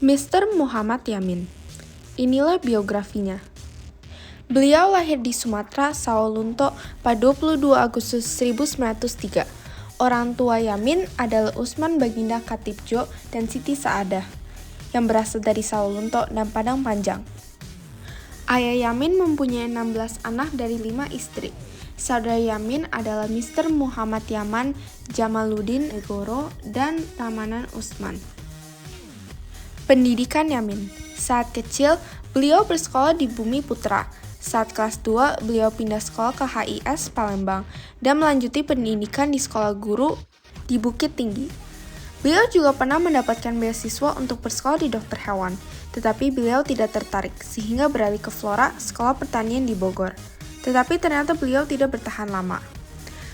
Mr. Muhammad Yamin. Inilah biografinya. Beliau lahir di Sumatera, Sawalunto pada 22 Agustus 1903. Orang tua Yamin adalah Usman Baginda Khatibjo dan Siti Saadah, yang berasal dari Sawalunto dan Padang Panjang. Ayah Yamin mempunyai 16 anak dari 5 istri. Saudara Yamin adalah Mr. Muhammad Yaman, Jamaluddin Negoro, dan Ramanan Usman. Pendidikan Yamin. Saat kecil, beliau bersekolah di Bumi Putra. Saat kelas 2, beliau pindah sekolah ke HIS Palembang dan melanjuti pendidikan di sekolah guru di Bukit Tinggi. Beliau juga pernah mendapatkan beasiswa untuk bersekolah di dokter hewan, tetapi beliau tidak tertarik sehingga beralih ke Flora, sekolah pertanian di Bogor. Tetapi ternyata beliau tidak bertahan lama.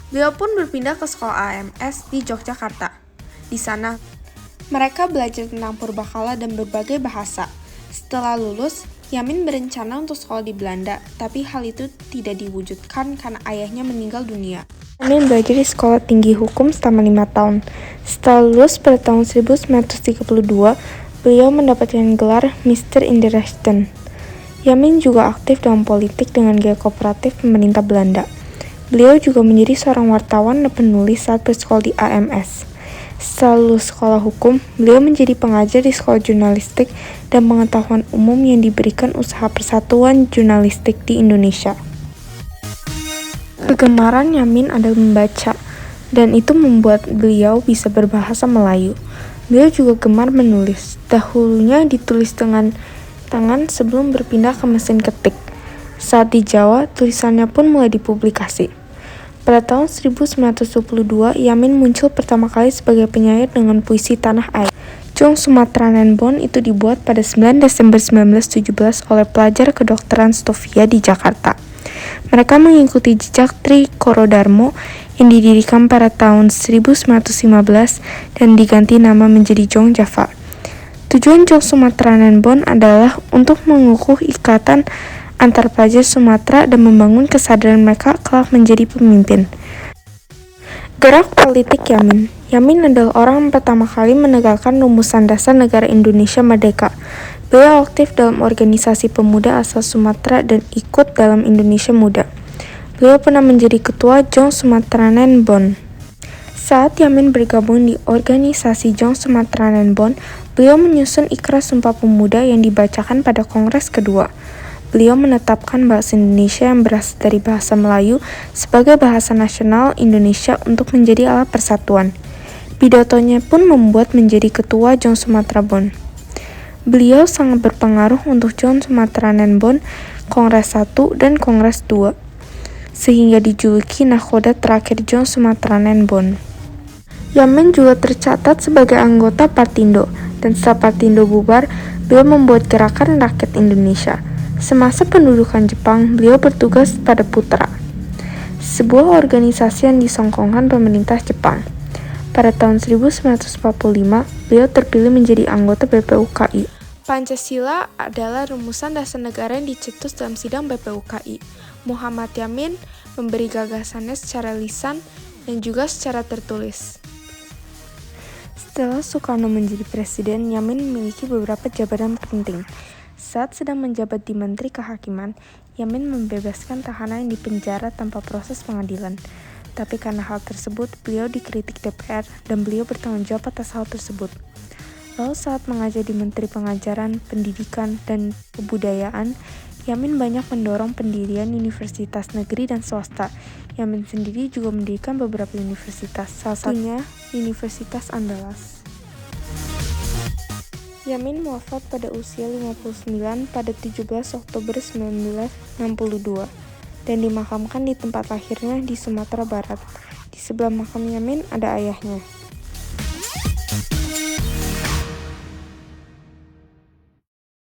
Beliau pun berpindah ke sekolah AMS di Yogyakarta. Di sana, mereka belajar tentang purbakala dan berbagai bahasa. Setelah lulus, Yamin berencana untuk sekolah di Belanda, tapi hal itu tidak diwujudkan karena ayahnya meninggal dunia. Yamin belajar di sekolah tinggi hukum selama 5 tahun. Setelah lulus pada tahun 1932, beliau mendapatkan gelar Mr. Inderrechten. Yamin juga aktif dalam politik dengan gaya kooperatif pemerintah Belanda. Beliau juga menjadi seorang wartawan dan penulis saat bersekolah di AMS. Setelah lulus sekolah hukum, beliau menjadi pengajar di sekolah jurnalistik dan pengetahuan umum yang diberikan usaha Persatuan Jurnalistik di Indonesia. Kegemaran Yamin adalah membaca, dan itu membuat beliau bisa berbahasa Melayu. Beliau juga gemar menulis. Dahulunya ditulis dengan tangan sebelum berpindah ke mesin ketik. Saat di Jawa, tulisannya pun mulai dipublikasi. Pada tahun 1922, Yamin muncul pertama kali sebagai penyair dengan puisi Tanah Air. Jong Sumatranen Bon itu dibuat pada 9 Desember 1917 oleh pelajar kedokteran Stovia di Jakarta. Mereka mengikuti jejak Tri Korodarmo yang didirikan pada tahun 1915 dan diganti nama menjadi Jong Java. Tujuan Jong Sumatranen Bon adalah untuk mengukuh ikatan antar pelajar Sumatera dan membangun kesadaran mereka kelak menjadi pemimpin. Gerak politik Yamin. Yamin adalah orang pertama kali menegakkan rumusan dasar negara Indonesia merdeka. Beliau aktif dalam organisasi pemuda asal Sumatera dan ikut dalam Indonesia Muda. Beliau pernah menjadi ketua Jong Sumatranen Bon. Saat Yamin bergabung di organisasi Jong Sumatranen Bon, beliau menyusun Ikrar Sumpah Pemuda yang dibacakan pada Kongres kedua. Beliau menetapkan bahasa Indonesia yang berasal dari bahasa Melayu sebagai bahasa nasional Indonesia untuk menjadi alat persatuan. Pidatonya pun membuat menjadi ketua Jong Sumatra Bon. Beliau sangat berpengaruh untuk Jong Sumatranen Bon, Kongres 1 dan Kongres 2, sehingga dijuluki nakhoda terakhir Jong Sumatranen Bon. Yamin juga tercatat sebagai anggota Partindo, dan setelah Partindo bubar, beliau membuat Gerakan Rakyat Indonesia. Semasa pendudukan Jepang, beliau bertugas pada Putra, sebuah organisasi yang disongkongkan pemerintah Jepang. Pada tahun 1945, beliau terpilih menjadi anggota BPUKI. Pancasila adalah rumusan dasar negara yang dicetus dalam sidang BPUKI. Muhammad Yamin memberi gagasannya secara lisan dan juga secara tertulis. Setelah Soekarno menjadi presiden, Yamin memiliki beberapa jabatan penting. Saat sedang menjabat di Menteri Kehakiman, Yamin membebaskan tahanan yang dipenjara tanpa proses pengadilan. Tapi karena hal tersebut, beliau dikritik DPR dan beliau bertanggung jawab atas hal tersebut. Lalu saat mengajar di Menteri Pengajaran, Pendidikan, dan Kebudayaan, Yamin banyak mendorong pendirian universitas negeri dan swasta. Yamin sendiri juga mendirikan beberapa universitas, salah satunya Universitas Andalas. Yamin wafat pada usia 59 pada 17 Oktober 1962 dan dimakamkan di tempat lahirnya di Sumatera Barat. Di sebelah makam Yamin ada ayahnya.